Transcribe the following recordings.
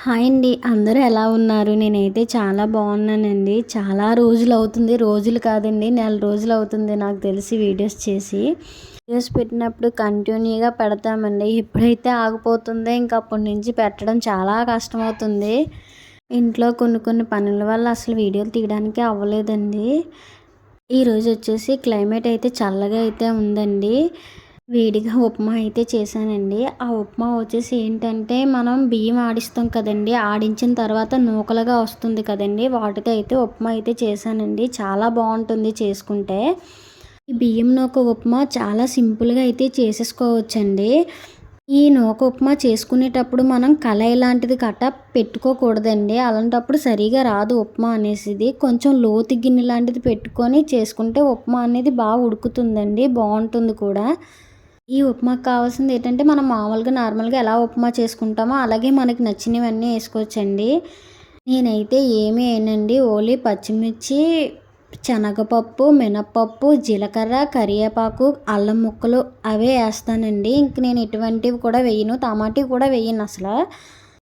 Hi అండి. అందరూ ఎలా ఉన్నారు? నేనైతే చాలా బాగున్నానండి. చాలా రోజులు అవుతుంది, రోజులు కాదండి నెల రోజులు అవుతుంది నాకు తెలిసి వీడియోస్ చేసి. వీడియోస్ పెట్టినప్పుడు కంటిన్యూగా పెడతామండి. ఎప్పుడైతే ఆగిపోతుందో ఇంక అప్పటి నుంచి పెట్టడం చాలా కష్టమవుతుంది. ఇంట్లో కొన్ని పనుల వల్ల అసలు వీడియోలు తీయడానికి అవ్వలేదండి. ఈరోజు వచ్చేసి క్లైమేట్ అయితే చల్లగా అయితే ఉందండి. వేడిగా ఉప్మా అయితే చేశానండి. ఆ ఉప్మా వచ్చేసి ఏంటంటే మనం బియ్యం ఆడిస్తాం కదండీ! ఆడించిన తర్వాత నూకలుగా వస్తుంది కదండీ! వాటితో అయితే ఉప్మా అయితే చేశానండి. చాలా బాగుంటుంది చేసుకుంటే. ఈ బియ్యం నూక ఉప్మా చాలా సింపుల్‌గా అయితే చేసేసుకోవచ్చండి. ఈ నూక ఉప్మా చేసుకునేటప్పుడు మనం కళాయి లాంటిది పెట్టుకోకూడదండి. అలాంటప్పుడు సరిగా రాదు ఉప్మా అనేసిది. కొంచెం లోతు గిన్నె లాంటిది పెట్టుకొని చేసుకుంటే ఉప్మా అనేది బాగా ఉడుకుతుందండి. బాగుంటుంది కూడా. ఈ ఉప్మాకు కావాల్సింది ఏంటంటే మనం మామూలుగా నార్మల్‌గా ఎలా ఉప్మా చేసుకుంటామో అలాగే మనకి నచ్చినవన్నీ వేసుకోవచ్చండి. నేనైతే ఏమీ వేయనండి. ఓన్లీ పచ్చిమిర్చి, శనగపప్పు, మినపప్పు, జీలకర్ర, కరివేపాకు, అల్లం ముక్కలు అవే వేస్తానండి. ఇంక నేను ఎటువంటివి కూడా వేయను. టమాటీ కూడా వేయను అసలు.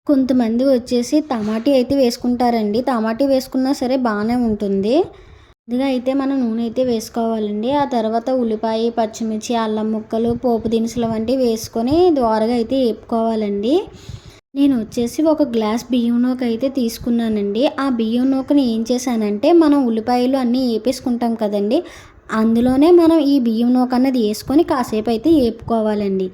కొంతమంది వచ్చేసి టమాటీ అయితే వేసుకుంటారండి. టమాటీ వేసుకున్నా సరే బాగానే ఉంటుంది. ముందుగా అయితే మనం నూనె అయితే వేసుకోవాలండి. ఆ తర్వాత ఉల్లిపాయ, పచ్చిమిర్చి, అల్లం ముక్కలు, పోపు దినుసులు వంటివి వేసుకొని దోరగా అయితే వేపుకోవాలండి. నేను వచ్చేసి ఒక గ్లాస్ బియ్యం నూక అయితే తీసుకున్నానండి. ఆ బియ్యం నూకని ఏం చేశానంటే మనం ఉల్లిపాయలు అన్నీ వేపేసుకుంటాం కదండి, అందులోనే మనం ఈ బియ్యం నూక అన్నది వేసుకొని కాసేపు అయితే వేపుకోవాలండి.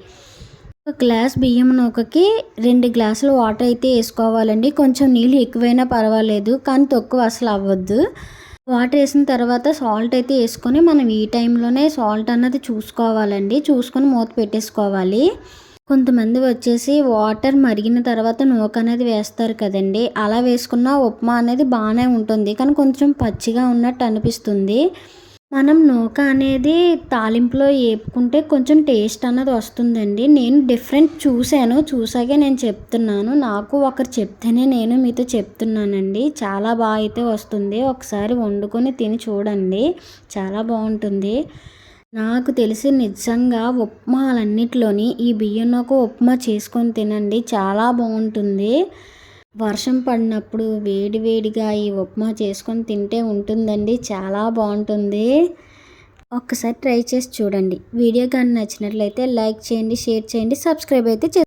ఒక గ్లాస్ బియ్యం నూకకి 2 గ్లాసులు వాటర్ అయితే వేసుకోవాలండి. కొంచెం నీళ్ళు ఎక్కువైనా పర్వాలేదు, కానీ తక్కువ అసలు అవ్వద్దు. వాటర్ వేసిన తర్వాత సాల్ట్ అయితే వేసుకొని మనం ఈ టైంలోనే సాల్ట్ అన్నది చూసుకోవాలండి. చూసుకొని మూత పెట్టేసుకోవాలి. కొంతమంది వచ్చేసి వాటర్ మరిగిన తర్వాత నూక అనేది వేస్తారు కదండి, అలా వేసుకున్న ఉప్మా అనేది బాగానే ఉంటుంది, కానీ కొంచెం పచ్చిగా ఉన్నట్టు అనిపిస్తుంది. మనం నూక అనేది తాలింపులో వేపుకుంటే కొంచెం టేస్ట్ అన్నది వస్తుందండి. నేను డిఫరెంట్ చూసాకే నేను చెప్తున్నాను. నాకు ఒకరు చెప్తేనే నేను మీతో చెప్తున్నానండి. చాలా బాగా అయితే వస్తుంది. ఒకసారి వండుకొని తిని చూడండి, చాలా బాగుంటుంది. నాకు తెలిసి నిజంగా ఉప్మాలన్నిటిలోని ఈ బియ్యం నూక ఉప్మా చేసుకొని తినండి, చాలా బాగుంటుంది. వర్షం పడినప్పుడు వేడిగా ఈ ఉప్మా చేసుకొని తింటే ఉంటుందండి, చాలా బాగుంటుంది. ఒక్కసారి ట్రై చేసి చూడండి. వీడియో కానీ నచ్చినట్లయితే లైక్ చేయండి, షేర్ చేయండి, సబ్స్క్రైబ్ అయితే